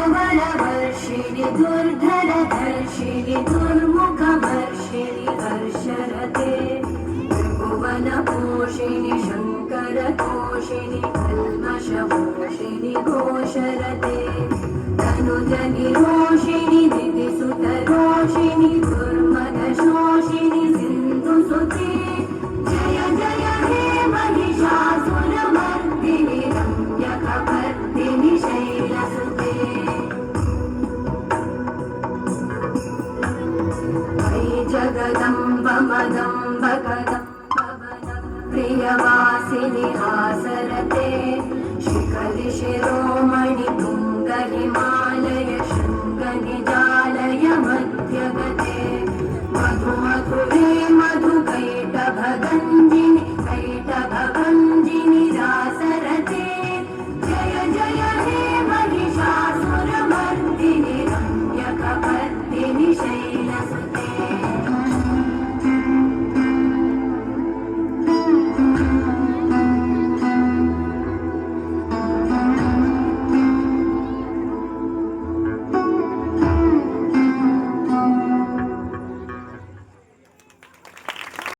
धवलवर्षिणि दुर्धरधर्षिणि दुर्मुखवर्षिणि हर्षरते त्रिभुवनपोषिणि शङ्करतोषिणि कल्मषपोषिणि घोषरते तनुजनिरोषिणि दितिसुतरोषिणि दुर्मदशोषिणि सिन्धुसुते जय जय हे महिषासुरमर्दिनि रम्यकपर्दिनि शैलसुते मयि जगदम्ब मदम्ब कदम्बवनं प्रियवासिनि हासरते शिखरि शिरोमणि तुङ्गहिमालय शृङ्गनिजालय मध्यगते मधु मधुरे मधुकैटभगन्